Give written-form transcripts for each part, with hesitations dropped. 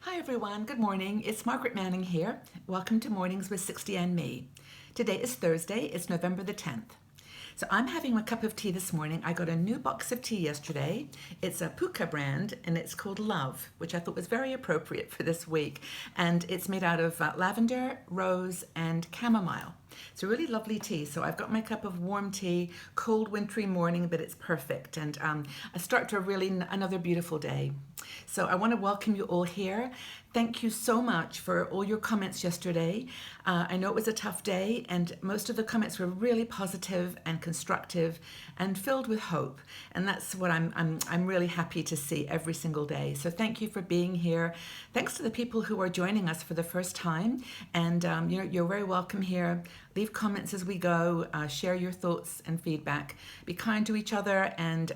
Hi everyone, good morning. It's Margaret Manning here. Welcome to Mornings with 60 and Me. Today is Thursday, it's November the 10th. So I'm having a cup of tea this morning. I got a new box of tea yesterday. It's a Puka brand and it's called Love, which I thought was very appropriate for this week. And it's made out of lavender, rose, and chamomile. It's a really lovely tea. So I've got my cup of warm tea, cold wintry morning, but it's perfect. And I start to another beautiful day. So I want to welcome you all here. Thank you so much for all your comments yesterday. I know it was a tough day, and most of the comments were really positive and constructive and filled with hope. And that's what I'm really happy to see every single day. So thank you for being here. Thanks to the people who are joining us for the first time. And you're very welcome here. Leave comments as we go. Share your thoughts and feedback. Be kind to each other, and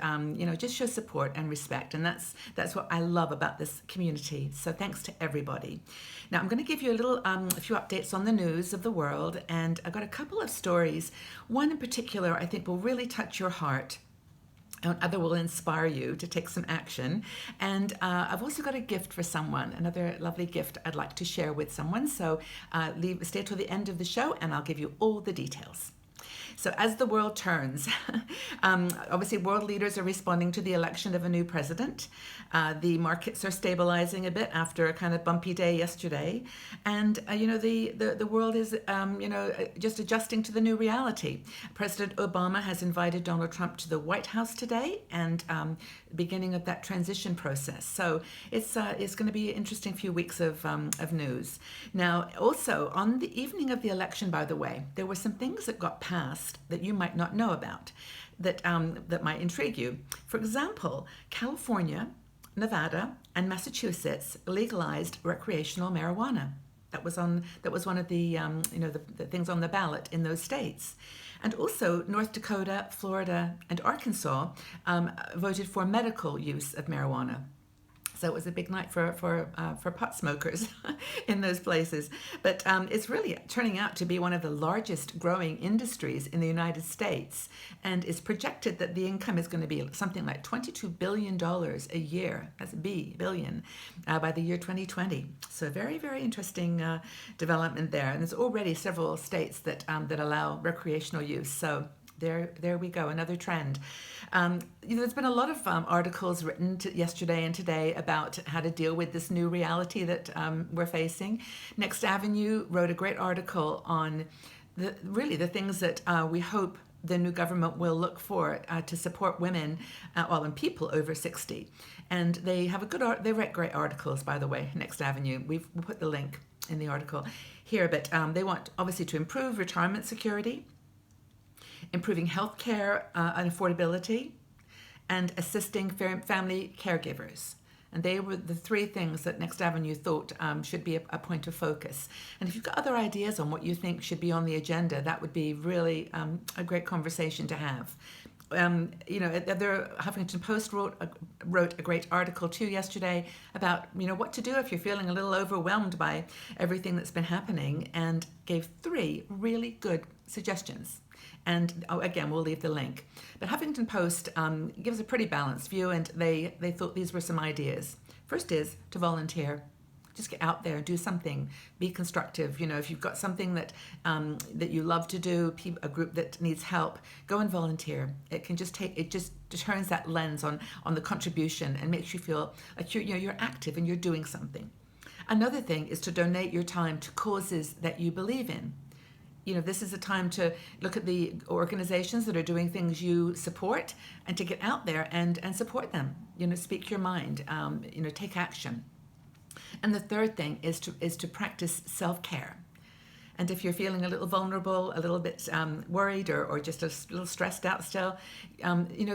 just show support and respect. And that's what I love about this community. So thanks to everybody. Now I'm going to give you a few updates on the news of the world, and I've got a couple of stories. One in particular I think will really touch your heart. Other will inspire you to take some action. And I've also got a gift for someone, another lovely gift I'd like to share with someone. So stay till the end of the show and I'll give you all the details. So as the world turns, obviously world leaders are responding to the election of a new president. The markets are stabilizing a bit after a kind of bumpy day yesterday. And, the world is, just adjusting to the new reality. President Obama has invited Donald Trump to the White House today and beginning of that transition process. So it's going to be an interesting few weeks of news. Now, also, on the evening of the election, by the way, there were some things that got passed that you might not know about that might intrigue you. For example, California, Nevada, and Massachusetts legalized recreational marijuana. That was one of the the things on the ballot in those states. And also North Dakota, Florida, and Arkansas voted for medical use of marijuana. So it was a big night for pot smokers in those places. But it's really turning out to be one of the largest growing industries in the United States. And it's projected that the income is going to be something like $22 billion a year. That's billion, by the year 2020. So very, very interesting development there. And there's already several states that allow recreational use. So there we go, another trend. There's been a lot of articles written yesterday and today about how to deal with this new reality that we're facing. Next Avenue wrote a great article on the things that we hope the new government will look for to support women, and people over 60. And they have they write great articles, by the way, Next Avenue. We'll put the link in the article here, but they want obviously to improve retirement security, improving health care and affordability, and assisting family caregivers. And they were the three things that Next Avenue thought should be a point of focus. And if you've got other ideas on what you think should be on the agenda, that would be really a great conversation to have. The Huffington Post wrote a great article too yesterday about what to do if you're feeling a little overwhelmed by everything that's been happening, and gave 3 really good suggestions. And again, we'll leave the link. But Huffington Post gives a pretty balanced view, and they thought these were some ideas. First is to volunteer. Just get out there, do something, be constructive. If you've got something that you love to do, a group that needs help, go and volunteer. It just turns that lens on the contribution and makes you feel like you're active and you're doing something. Another thing is to donate your time to causes that you believe in. This is a time to look at the organizations that are doing things you support, and to get out there and support them. Speak your mind. Take action. And the third thing is to practice self-care. And if you're feeling a little vulnerable, a little bit worried, or just a little stressed out still,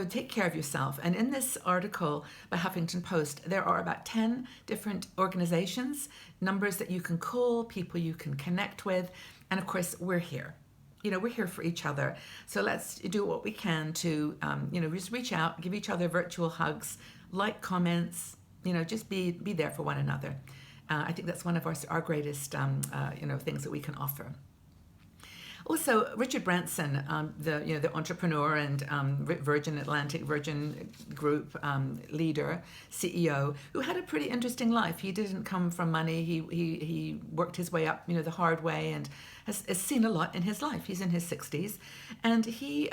take care of yourself. And in this article by Huffington Post, there are about 10 different organizations, numbers that you can call, people you can connect with. And of course, we're here. We're here for each other. So let's do what we can to, just reach out, give each other virtual hugs, like comments, just be there for one another. I think that's one of our greatest, things that we can offer. Also, Richard Branson, the entrepreneur and Virgin Group leader, CEO, who had a pretty interesting life. He didn't come from money. He worked his way up, the hard way, and has seen a lot in his life. He's in his 60s, and he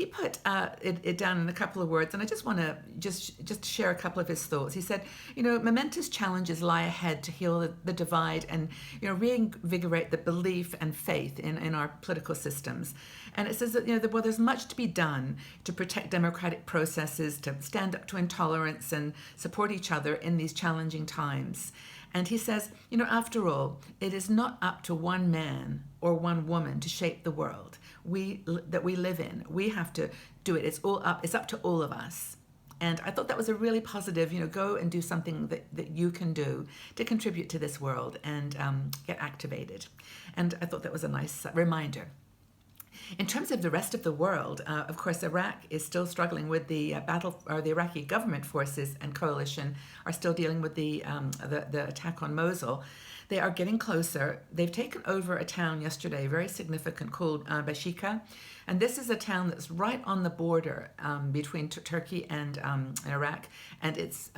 put it down in a couple of words, and I just want to just share a couple of his thoughts. He said, momentous challenges lie ahead to heal the divide and reinvigorate the belief and faith in our political systems. And it says that there's much to be done to protect democratic processes, to stand up to intolerance and support each other in these challenging times. And he says, after all, it is not up to one man or one woman to shape the world that we live in. We have to do it. It's up to all of us. And I thought that was a really positive, go and do something that you can do to contribute to this world and get activated. And I thought that was a nice reminder. In terms of the rest of the world, of course, Iraq is still struggling with the the Iraqi government forces and coalition are still dealing with the attack on Mosul. They are getting closer. They've taken over a town yesterday, very significant, called Bashika. And this is a town that's right on the border between Turkey and Iraq. And it's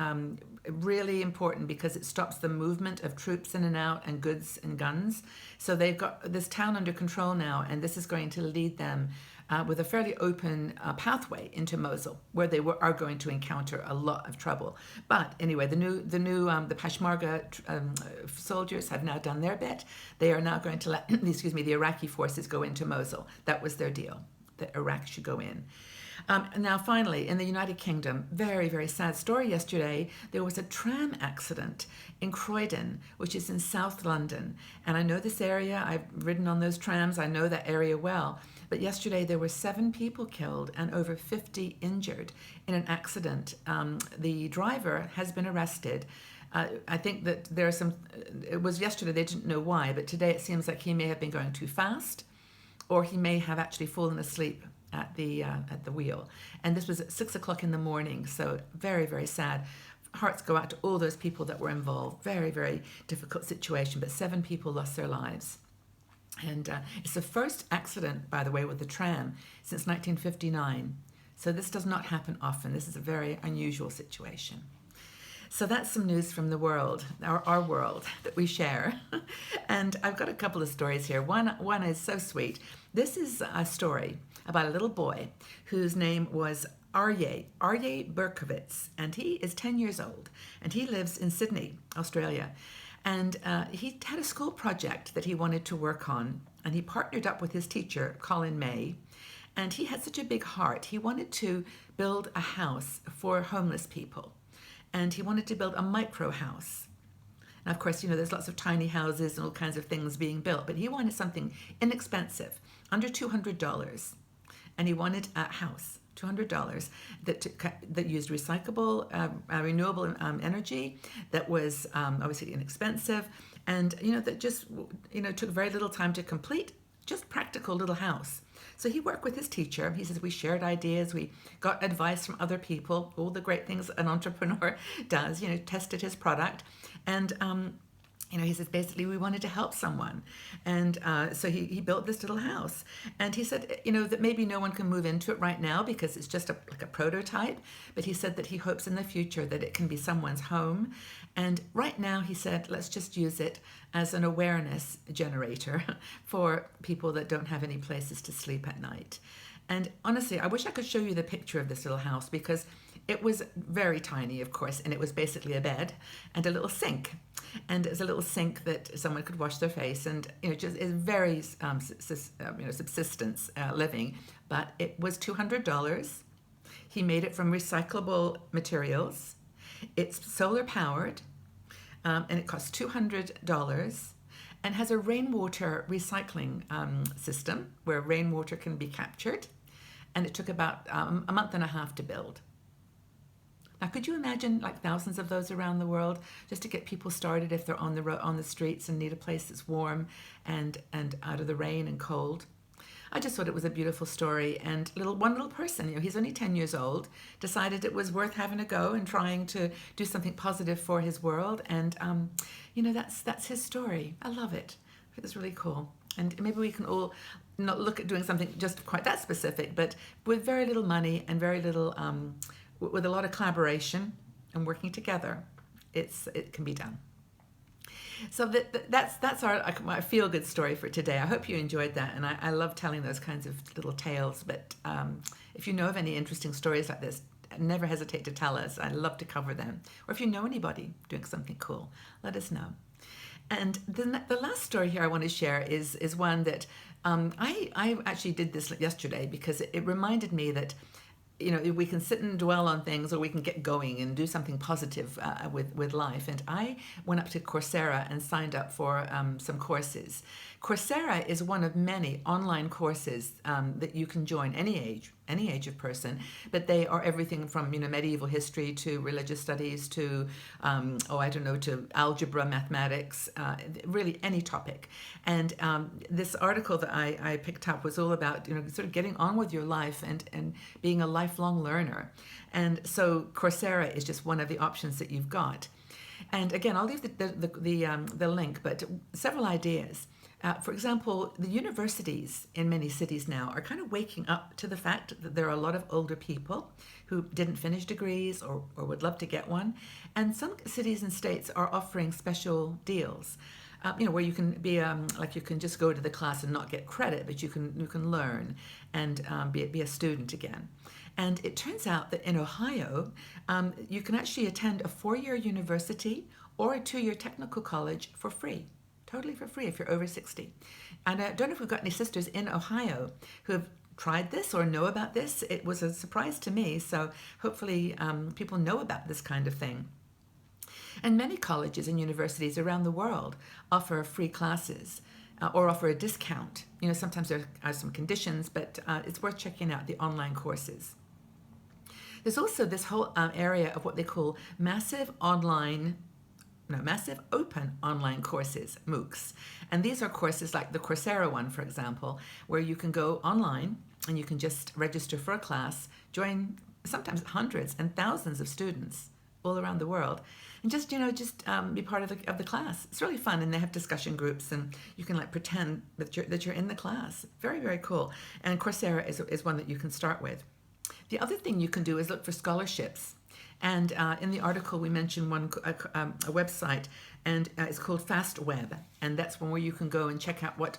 really important because it stops the movement of troops in and out and goods and guns. So they've got this town under control now, and this is going to lead them with a fairly open pathway into Mosul, where they are going to encounter a lot of trouble. But anyway, the Peshmerga soldiers have now done their bit. They are now going to let, the Iraqi forces go into Mosul. That was their deal, that Iraq should go in. Now, finally, in the United Kingdom, very, very sad story yesterday. There was a tram accident in Croydon, which is in South London. And I know this area. I've ridden on those trams. I know that area well. But yesterday, there were 7 people killed and over 50 injured in an accident. The driver has been arrested. I think that there are some, it was yesterday, they didn't know why, but today it seems like he may have been going too fast, or he may have actually fallen asleep at the wheel. And this was at 6 o'clock in the morning, so very, very sad. Hearts go out to all those people that were involved. Very, very difficult situation, but 7 people lost their lives. And it's the first accident, by the way, with the tram since 1959. So this does not happen often. This is a very unusual situation. So that's some news from the world, our world that we share. And I've got a couple of stories here. One is so sweet. This is a story about a little boy whose name was Arye Berkowitz, and he is 10 years old, and he lives in Sydney, Australia. And he had a school project that he wanted to work on, and he partnered up with his teacher, Colin May, and he had such a big heart. He wanted to build a house for homeless people, and he wanted to build a micro house. Now, of course, there's lots of tiny houses and all kinds of things being built, but he wanted something inexpensive, under $200, and he wanted a house. $200 that used recyclable, renewable energy, that was obviously inexpensive, and that just took very little time to complete. Just practical little house. So he worked with his teacher. He says we shared ideas, we got advice from other people, all the great things an entrepreneur does. Tested his product, and he says basically we wanted to help someone, and so he built this little house. And he said, that maybe no one can move into it right now because it's just like a prototype, but he said that he hopes in the future that it can be someone's home. And right now, he said, let's just use it as an awareness generator for people that don't have any places to sleep at night. And honestly, I wish I could show you the picture of this little house, because it was very tiny, of course, and it was basically a bed and a little sink. And it's a little sink that someone could wash their face, and just is very subsistence living. But it was $200. He made it from recyclable materials. It's solar powered, and it costs $200, and has a rainwater recycling system where rainwater can be captured. And it took about a month and a half to build. Now, could you imagine like thousands of those around the world, just to get people started if they're on the streets and need a place that's warm and out of the rain and cold? I just thought it was a beautiful story, and one little person, he's only 10 years old, decided it was worth having a go and trying to do something positive for his world, and that's his story. I love it. It was really cool. And maybe we can all not look at doing something just quite that specific, but with very little money and very little, with a lot of collaboration and working together, it can be done. So that's my feel good story for today. I hope you enjoyed that, and I love telling those kinds of little tales. But if you know of any interesting stories like this, never hesitate to tell us. I'd love to cover them. Or if you know anybody doing something cool, let us know. And the last story here I want to share is one that I actually did this yesterday because it reminded me that we can sit and dwell on things, or we can get going and do something positive with life. And I went up to Coursera and signed up for some courses. Coursera is one of many online courses that you can join any age of person, but they are everything from medieval history to religious studies to to algebra, mathematics, really any topic. And this article that I picked up was all about sort of getting on with your life and being a lifelong learner. And so Coursera is just one of the options that you've got. And again, I'll leave the link, but several ideas. For example, the universities in many cities now are kind of waking up to the fact that there are a lot of older people who didn't finish degrees or would love to get one. And some cities and states are offering special deals, where you can be like you can just go to the class and not get credit, but you can learn and be a student again. And it turns out that in Ohio, you can actually attend a 4-year university or a 2-year technical college for free. Totally for free if you're over 60. And I don't know if we've got any sisters in Ohio who have tried this or know about this. It was a surprise to me, so hopefully people know about this kind of thing. And many colleges and universities around the world offer free classes or offer a discount. Sometimes there are some conditions, but it's worth checking out the online courses. There's also this whole area of what they call massive open online courses, MOOCs. And these are courses like the Coursera one, for example, where you can go online and you can just register for a class, join sometimes hundreds and thousands of students all around the world, and just be part of the class. It's really fun, and they have discussion groups, and you can pretend that you're in the class. Very, very cool. And Coursera is one that you can start with. The other thing you can do is look for scholarships. And in the article, we mentioned a website, and it's called FastWeb. And that's one where you can go and check out what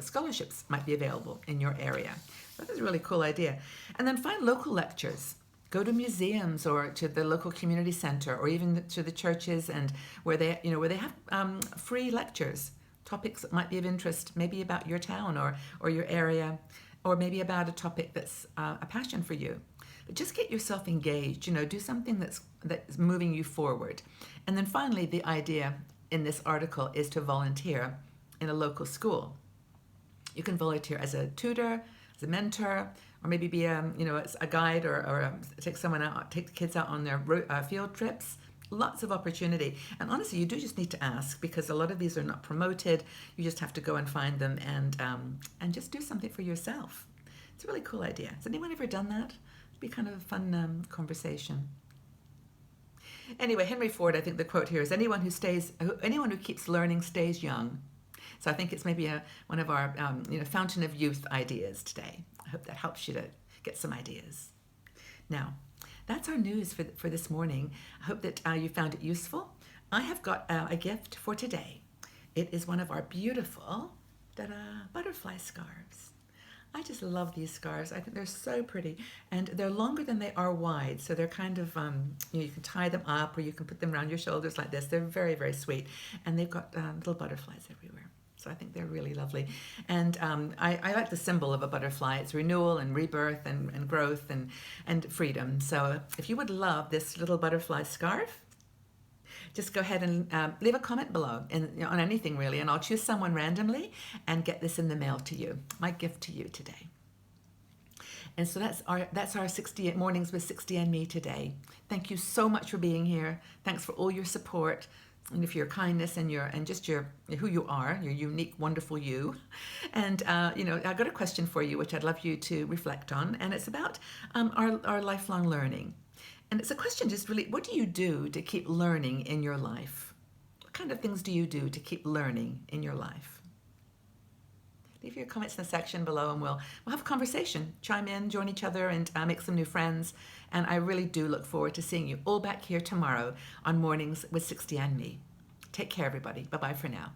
scholarships might be available in your area. That is a really cool idea. And then find local lectures. Go to museums or to the local community center, or even to the churches, and where they have free lectures, topics that might be of interest, maybe about your town or your area, or maybe about a topic that's a passion for you. But just get yourself engaged, do something that's moving you forward. And then finally, the idea in this article is to volunteer in a local school. You can volunteer as a tutor, as a mentor, or maybe be a guide or take the kids out on their field trips. Lots of opportunity. And honestly, you do just need to ask, because a lot of these are not promoted. You just have to go and find them and just do something for yourself. It's a really cool idea. Has anyone ever done that? It'd be kind of a fun conversation. Anyway, Henry Ford, I think the quote here is, anyone who keeps learning stays young. So I think it's maybe one of our fountain of youth ideas today. I hope that helps you to get some ideas. Now, that's our news for this morning. I hope that you found it useful. I have got a gift for today. It is one of our beautiful butterfly scarves. I just love these scarves. I think they're so pretty, and they're longer than they are wide, so they're kind of you can tie them up, or you can put them around your shoulders like this. They're very, very sweet, and they've got little butterflies everywhere. So I think they're really lovely. And I like the symbol of a butterfly. It's renewal and rebirth and growth and freedom. So if you would love this little butterfly scarf, just go ahead and leave a comment below on anything really, and I'll choose someone randomly and get this in the mail to you. My gift to you today. And so that's our 60 Mornings with 60 and Me today. Thank you so much for being here. Thanks for all your support and for your kindness and just your who you are, your unique, wonderful you. And I got a question for you, which I'd love you to reflect on, and it's about our lifelong learning. And it's a question just really, what do you do to keep learning in your life? What kind of things do you do to keep learning in your life? Leave your comments in the section below and we'll have a conversation. Chime in, join each other, and make some new friends. And I really do look forward to seeing you all back here tomorrow on Mornings with 60 and Me. Take care, everybody. Bye-bye for now.